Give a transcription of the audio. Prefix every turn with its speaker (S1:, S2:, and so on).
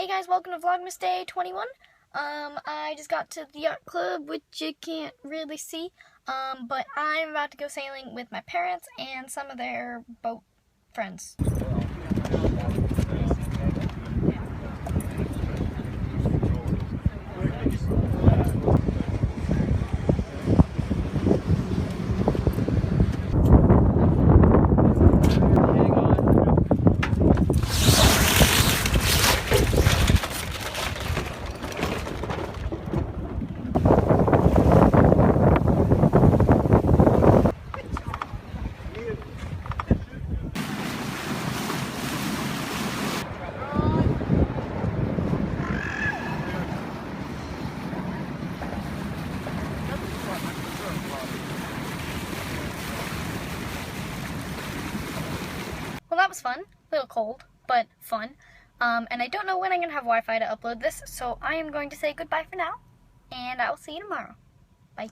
S1: Hey guys, welcome to Vlogmas Day 21. I just got to the yacht club, which you can't really see, but I'm about to go sailing with my parents and some of their boat friends. Well, that was fun. A little cold, but fun. And I don't know when I'm going to have Wi-Fi to upload this, so I am going to say goodbye for now, and I will see you tomorrow. Bye.